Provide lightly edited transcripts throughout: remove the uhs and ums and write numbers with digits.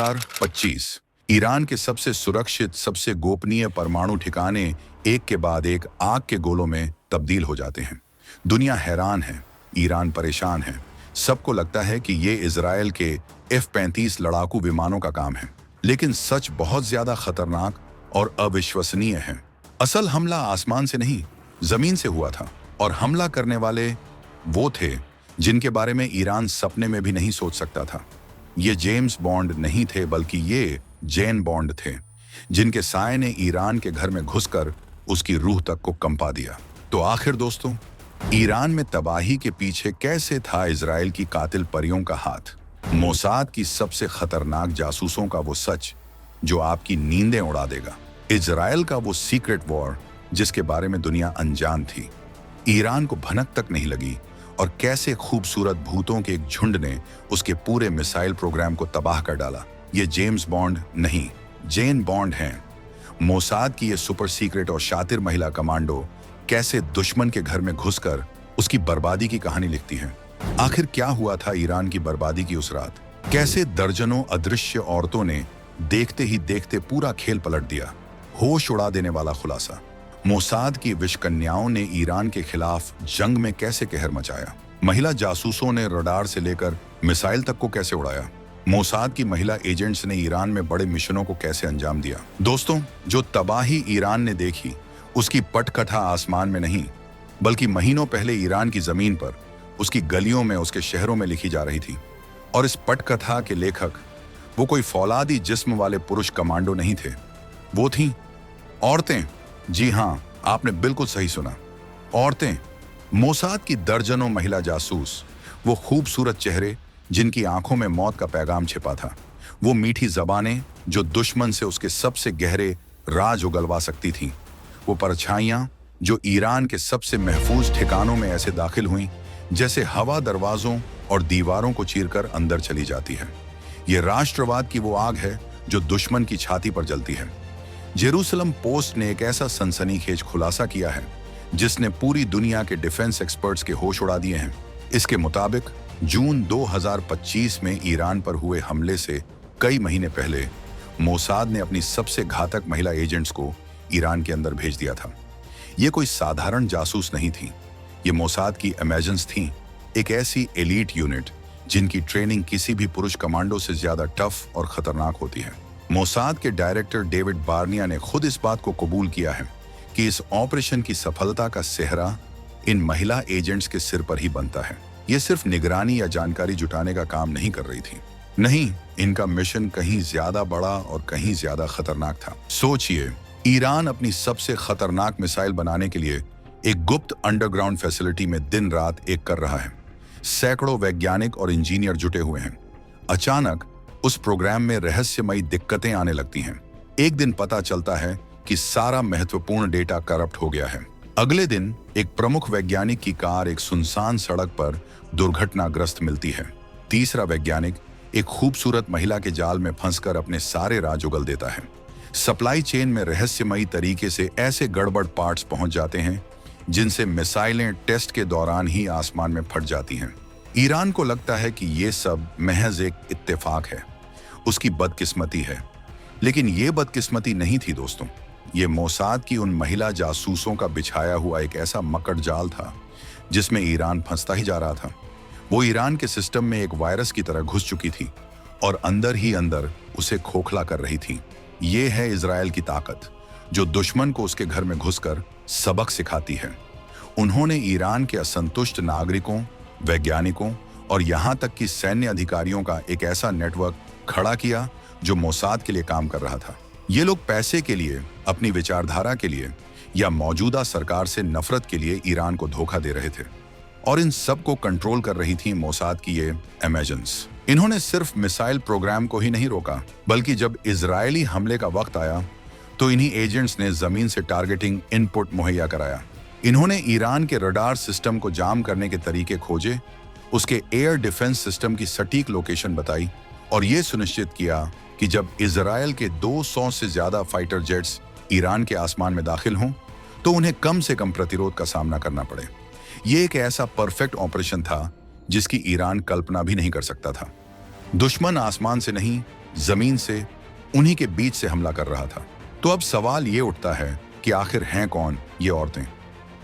2025 Iran के सबसे सुरक्षित, सबसे गोपनीय परमाणु ठिकाने एक के बाद एक आग के गोलों में तब्दील हो जाते हैं। दुनिया हैरान है, ईरान परेशान है। सबको लगता है कि ये इजरायल के F-35 लड़ाकू विमानों का काम है, लेकिन सच बहुत ज्यादा खतरनाक और अविश्वसनीय है। असल हमला आसमान से नहीं, जमीन से हुआ था, और हमला करने वाले वो थे जिनके बारे में ईरान सपने में भी नहीं सोच सकता था। ये जेम्स बॉन्ड नहीं थे, बल्कि ये जेन बॉन्ड थे, जिनके साए ने ईरान के घर में घुसकर उसकी रूह तक को कंपा दिया। तो आखिर दोस्तों, ईरान में तबाही के पीछे कैसे था इजराइल की कातिल परियों का हाथ? मोसाद की सबसे खतरनाक जासूसों का वो सच जो आपकी नींदें उड़ा देगा। इजराइल का वो सीक्रेट वॉर जिसके बारे में दुनिया अनजान थी, ईरान को भनक तक नहीं लगी, और कैसे खूबसूरत भूतों के एक झुंड ने उसके पूरे मिसाइल प्रोग्राम को तबाह कर डाला। ये जेम्स बॉन्ड नहीं, जेन बॉन्ड हैं। मोसाद की ये सुपर सीक्रेट और शातिर महिला कमांडो कैसे दुश्मन के घर में घुसकर उसकी बर्बादी की कहानी लिखती हैं। आखिर क्या हुआ था ईरान की बर्बादी की उस रात? कैसे दर्जनों अदृश्य औरतों ने देखते ही देखते पूरा खेल पलट दिया? होश उड़ा देने वाला खुलासा। मोसाद की विषकन्याओं ने ईरान के खिलाफ जंग में कैसे कहर मचाया? महिला जासूसों ने रडार से लेकर मिसाइल तक को कैसे उड़ाया? मोसाद की महिला एजेंट्स ने ईरान में बड़े मिशनों को कैसे अंजाम दिया? दोस्तों, जो तबाही ईरान ने देखी उसकी पटकथा आसमान में नहीं, बल्कि महीनों पहले ईरान की जमीन पर, उसकी गलियों में, उसके शहरों में लिखी जा रही थी। और इस पटकथा के लेखक वो कोई फौलादी जिस्म वाले पुरुष कमांडो नहीं थे, वो थीं औरतें। जी हाँ, आपने बिल्कुल सही सुना, औरतें। मोसाद की दर्जनों महिला जासूस, वो खूबसूरत चेहरे जिनकी आंखों में मौत का पैगाम छिपा था, वो मीठी जबानें जो दुश्मन से उसके सबसे गहरे राज उगलवा सकती थीं, वो परछाइयां जो ईरान के सबसे महफूज ठिकानों में ऐसे दाखिल हुईं जैसे हवा दरवाजों और दीवारों को चीरकर अंदर चली जाती है। ये राष्ट्रवाद की वो आग है जो दुश्मन की छाती पर जलती है। जेरूसलम पोस्ट ने एक ऐसा सनसनीखेज खुलासा किया है जिसने पूरी दुनिया के डिफेंस एक्सपर्ट्स के होश उड़ा दिए हैं। इसके मुताबिक जून 2025 में ईरान पर हुए हमले से कई महीने पहले मोसाद ने अपनी सबसे घातक महिला एजेंट्स को ईरान के अंदर भेज दिया था। ये कोई साधारण जासूस नहीं थी, ये मोसाद की अमेजेंस थी, एक ऐसी एलीट यूनिट जिनकी ट्रेनिंग किसी भी पुरुष कमांडो से ज्यादा टफ और खतरनाक होती है। मोसाद के डायरेक्टर डेविड बार्निया ने खुद इस बात को कबूल किया है कि इस ऑपरेशन की सफलता का सेहरा इन महिला एजेंट्स के सिर पर ही बनता है। ये सिर्फ निगरानी या जानकारी जुटाने का काम नहीं कर रही थी, नहीं, इनका मिशन कहीं ज्यादा बड़ा और कहीं ज्यादा खतरनाक था। सोचिए, ईरान अपनी सबसे खतरनाक मिसाइल बनाने के लिए एक गुप्त अंडरग्राउंड फैसिलिटी में दिन रात एक कर रहा है। सैकड़ों वैज्ञानिक और इंजीनियर जुटे हुए हैं। अचानक उस प्रोग्राम में रहस्यमयी दिक्कतें आने लगती हैं। एक दिन पता चलता है कि सारा महत्वपूर्ण डेटा करप्ट हो गया है। अगले दिन एक प्रमुख वैज्ञानिक की कार एक सुनसान सड़क पर दुर्घटनाग्रस्त मिलती है। तीसरा वैज्ञानिक एक खूबसूरत महिला के जाल में फंसकर अपने सारे राज उगल देता है। सप्लाई चेन में रहस्यमयी तरीके से ऐसे गड़बड़ पार्ट्स पहुंच जाते हैं जिनसे मिसाइलें टेस्ट के दौरान ही आसमान में फट जाती हैं। ईरान को लगता है कि ये सब महज एक इत्तेफाक है, उसकी बदकिस्मती है, लेकिन ये बदकिस्मती नहीं थी दोस्तों। ये मोसाद की उन महिला जासूसों का बिछाया हुआ एक ऐसा मकड़ जाल था जिसमें ईरान फंसता ही जा रहा था। वो ईरान के सिस्टम में एक वायरस की तरह घुस चुकी थी और अंदर ही अंदर उसे खोखला कर रही थी। ये है इजरायल की ताकत, जो दुश्मन को उसके घर में घुसकर सबक सिखाती है। उन्होंने ईरान के असंतुष्ट नागरिकों, वैज्ञानिकों और यहाँ तक कि सैन्य अधिकारियों का एक ऐसा नेटवर्क खड़ा किया जो मोसाद के लिए काम कर रहा था। ये लोग पैसे के लिए, अपनी विचारधारा के लिए या मौजूदा सरकार से नफरत के लिए ईरान को धोखा दे रहे थे, और इन सब को कंट्रोल कर रही थी मोसाद की ये एमेजेंस। इन्होंने सिर्फ मिसाइल प्रोग्राम को ही नहीं रोका, बल्कि जब इजरायली हमले का वक्त आया तो इन्हीं एजेंट्स ने जमीन से टारगेटिंग इनपुट मुहैया कराया। इन्होंने ईरान के रडार सिस्टम को जाम करने के तरीके खोजे, उसके एयर डिफेंस सिस्टम की सटीक लोकेशन बताई, और ये सुनिश्चित किया कि जब इजरायल के 200 से ज्यादा फाइटर जेट्स ईरान के आसमान में दाखिल हों तो उन्हें कम से कम प्रतिरोध का सामना करना पड़े। ये एक ऐसा परफेक्ट ऑपरेशन था जिसकी ईरान कल्पना भी नहीं कर सकता था। दुश्मन आसमान से नहीं, जमीन से, उन्हीं के बीच से हमला कर रहा था। तो अब सवाल ये उठता है कि आखिर हैं कौन ये औरतें?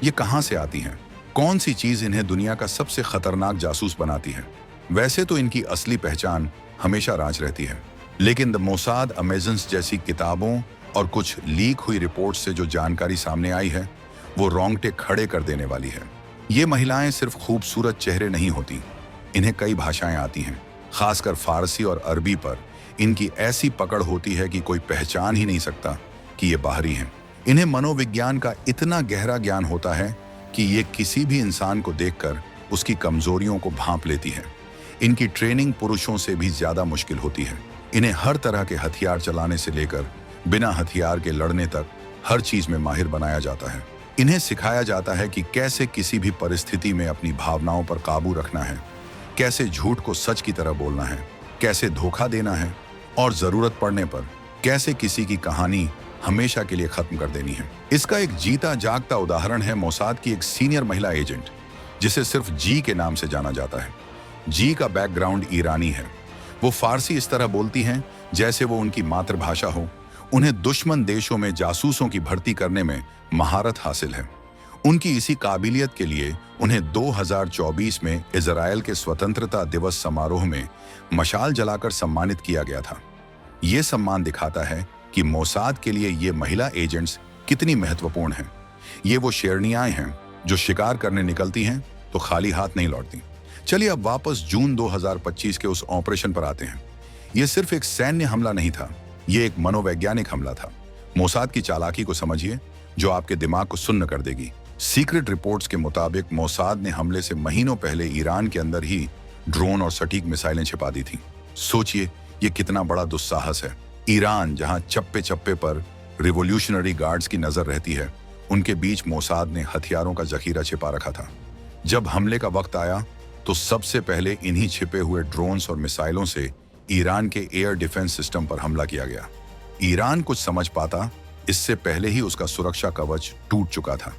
ये कहां से आती हैं? कौन सी चीज इन्हें दुनिया का सबसे खतरनाक जासूस बनाती है? वैसे तो इनकी असली पहचान हमेशा राज रहती है, लेकिन द मोसाद अमेजन्स जैसी किताबों और कुछ लीक हुई रिपोर्ट्स से जो जानकारी सामने आई है, वो रोंगटे खड़े कर देने वाली है। ये महिलाएं सिर्फ खूबसूरत चेहरे नहीं होती, इन्हें कई भाषाएं आती हैं। खासकर फारसी और अरबी पर इनकी ऐसी पकड़ होती है कि कोई पहचान ही नहीं सकता कि ये बाहरी हैं। इन्हें मनोविज्ञान का इतना गहरा ज्ञान होता है कि ये किसी भी इंसान को देखकर उसकी कमजोरियों को भांप लेती है। इनकी ट्रेनिंग पुरुषों से भी ज्यादा मुश्किल होती है। इन्हें हर तरह के हथियार चलाने से लेकर बिना हथियार के लड़ने तक हर चीज में माहिर बनाया जाता है। इन्हें सिखाया जाता है कि कैसे किसी भी परिस्थिति में अपनी भावनाओं पर काबू रखना है, कैसे झूठ को सच की तरह बोलना है, कैसे धोखा देना है और जरूरत पड़ने पर कैसे किसी की कहानी हमेशा के लिए खत्म कर देनी है। इसका एक जीता जागता उदाहरण है मोसाद की एक सीनियर महिला एजेंट, जिसे सिर्फ जी के नाम से जाना जाता है। जी का बैकग्राउंड ईरानी है। वो फारसी इस तरह बोलती हैं जैसे वो उनकी मातृभाषा हो। उन्हें दुश्मन देशों में जासूसों की भर्ती करने में महारत हासिल है। उनकी इसी काबिलियत के लिए उन्हें 2024 में इजराइल के स्वतंत्रता दिवस समारोह में मशाल जलाकर सम्मानित किया गया था। ये सम्मान दिखाता है कि मोसाद के लिए ये महिला एजेंट्स कितनी महत्वपूर्ण हैं। ये वो शेरनियाएं हैं जो शिकार करने निकलती हैं तो खाली हाथ नहीं लौटती। चलिए अब वापस जून 2025 के उस ऑपरेशन पर आते हैं। ये सिर्फ एक सैन्य हमला नहीं था, ये एक मनोवैज्ञानिक हमला था। मोसाद की चालाकी को समझिए जो आपके दिमाग को सुन्न कर देगी। सीक्रेट रिपोर्ट्स के मुताबिक मोसाद ने हमले से महीनों पहले ईरान के अंदर ही ड्रोन और सटीक मिसाइलें छिपा दी थी। सोचिए ये कितना बड़ा दुस्साहस है। ईरान जहां चप्पे चप्पे पर रिवोल्यूशनरी गार्ड्स की नजर रहती है, उनके बीच मोसाद ने हथियारों का जखीरा छिपा रखा था। जब हमले का वक्त आया तो सबसे पहले इन्हीं छिपे हुए ड्रोन्स और मिसाइलों से ईरान के एयर डिफेंस सिस्टम पर हमला किया गया। ईरान कुछ समझ पाता इससे पहले ही उसका सुरक्षा कवच टूट चुका था।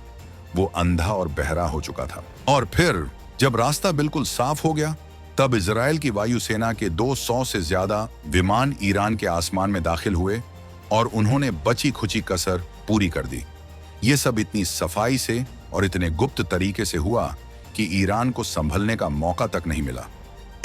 वो अंधा और बहरा हो चुका था। और फिर जब रास्ता बिल्कुल साफ हो गया, तब इजराइल की वायुसेना के 200 से ज्यादा विमान ईरान के आसमान में दाखिल हुए और उन्होंने बची खुची कसर पूरी कर दी। ये सब इतनी सफाई से और इतने गुप्त तरीके से हुआ कि ईरान को संभलने का मौका तक नहीं मिला।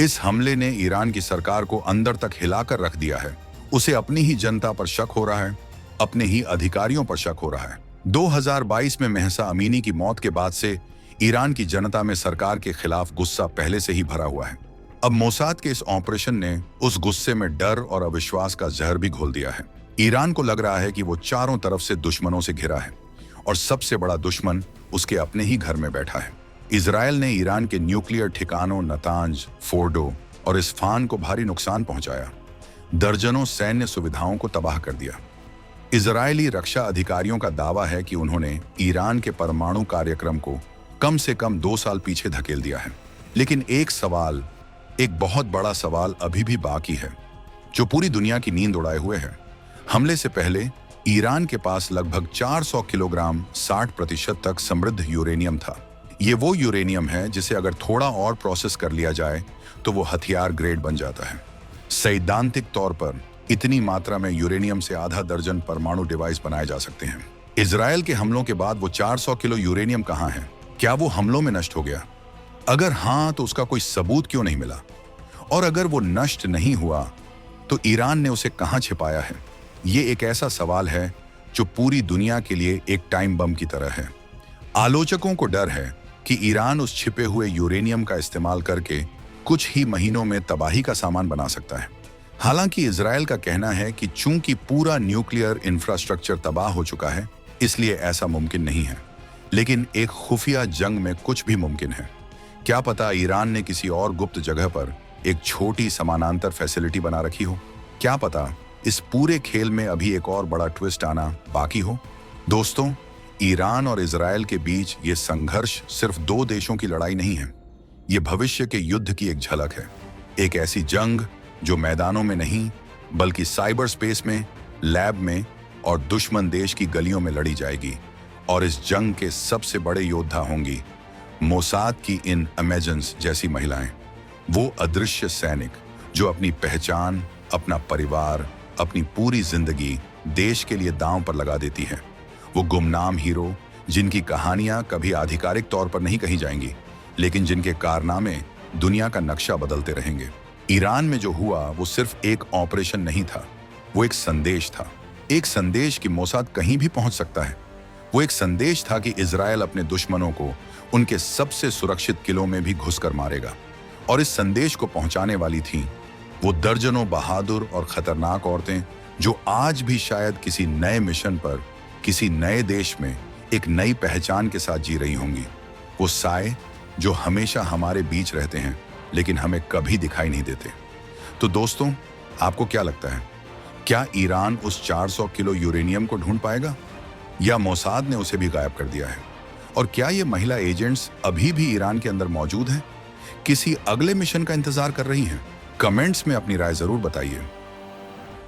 इस हमले ने ईरान की सरकार को अंदर तक हिलाकर रख दिया है। उसे अपनी ही जनता पर शक हो रहा है, अपने ही अधिकारियों पर शक हो रहा है। 2022 में महसा अमीनी की मौत के बाद से ईरान की जनता में सरकार के खिलाफ गुस्सा पहले से ही भरा हुआ है। अब मोसाद के इस ऑपरेशन ने उस गुस्से में डर और अविश्वास का जहर भी घोल दिया है। ईरान को लग रहा है कि वो चारों तरफ से दुश्मनों से घिरा है और सबसे बड़ा दुश्मन उसके अपने ही घर में बैठा है। इजराइल ने ईरान के न्यूक्लियर ठिकानों नतांज, फोर्डो और इस्फान को भारी नुकसान पहुंचाया। दर्जनों सैन्य सुविधाओं को तबाह कर दिया। इजरायली रक्षा अधिकारियों का दावा है कि उन्होंने ईरान के परमाणु कार्यक्रम को कम से कम 2 साल पीछे धकेल दिया है। लेकिन एक बहुत बड़ा सवाल अभी भी बाकी है जो पूरी दुनिया की नींद उड़ाए हुए है। हमले से पहले ईरान के पास लगभग 400 किलोग्राम 60% तक समृद्ध यूरेनियम था। ये वो यूरेनियम है जिसे अगर थोड़ा और प्रोसेस कर लिया जाए तो वो हथियार ग्रेड बन जाता है। सैद्धांतिक तौर पर इतनी मात्रा में यूरेनियम से आधा दर्जन परमाणु डिवाइस बनाए जा सकते हैं। इजराइल के हमलों के बाद वो 400 किलो यूरेनियम कहाँ है? क्या वो हमलों में नष्ट हो गया? अगर हाँ, तो उसका कोई सबूत क्यों नहीं मिला? और अगर वो नष्ट नहीं हुआ तो ईरान ने उसे कहाँ छिपाया है? ये एक ऐसा सवाल है जो पूरी दुनिया के लिए एक टाइम बम की तरह है। आलोचकों को डर है कि ईरान उस छिपे हुए यूरेनियम का इस्तेमाल करके कुछ ही महीनों में तबाही का सामान बना सकता है। हालांकि इजराइल का कहना है कि चूंकि पूरा न्यूक्लियर इंफ्रास्ट्रक्चर तबाह हो चुका है, इसलिए ऐसा मुमकिन नहीं है। लेकिन एक खुफिया जंग में कुछ भी मुमकिन है। क्या पता ईरान ने किसी और गुप्त जगह पर एक छोटी समानांतर फैसिलिटी बना रखी हो। क्या पता इस पूरे खेल में अभी एक और बड़ा ट्विस्ट आना बाकी हो। दोस्तों, ईरान और इजराइल के बीच ये संघर्ष सिर्फ 2 देशों की लड़ाई नहीं है। ये भविष्य के युद्ध की एक झलक है। एक ऐसी जंग जो मैदानों में नहीं बल्कि साइबर स्पेस में, लैब में और दुश्मन देश की गलियों में लड़ी जाएगी। और इस जंग के सबसे बड़े योद्धा होंगी मोसाद की इन अमेजन्स जैसी महिलाएं। वो अदृश्य सैनिक जो अपनी पहचान, अपना परिवार, अपनी पूरी जिंदगी देश के लिए दांव पर लगा देती है। वो गुमनाम हीरो जिनकी कहानियां कभी आधिकारिक तौर पर नहीं कही जाएंगी, लेकिन जिनके कारनामे दुनिया का नक्शा बदलते रहेंगे। ईरान में जो हुआ वो सिर्फ एक ऑपरेशन नहीं था, वो एक संदेश था। एक संदेश कि मोसाद कहीं भी पहुंच सकता है। वो एक संदेश था कि इजराइल अपने दुश्मनों को उनके सबसे सुरक्षित किलों में भी घुसकर मारेगा। और इस संदेश को पहुंचाने वाली थीं वो दर्जनों बहादुर और खतरनाक औरतें जो आज भी शायद किसी नए मिशन पर, किसी नए देश में एक नई पहचान के साथ जी रही होंगी। वो साए जो हमेशा हमारे बीच रहते हैं लेकिन हमें कभी दिखाई नहीं देते। तो दोस्तों, आपको क्या लगता है, क्या ईरान उस 400 किलो यूरेनियम को ढूंढ पाएगा या मोसाद ने उसे भी गायब कर दिया है? और क्या ये महिला एजेंट्स अभी भी ईरान के अंदर मौजूद हैं, किसी अगले मिशन का इंतजार कर रही हैं? कमेंट्स में अपनी राय जरूर बताइए।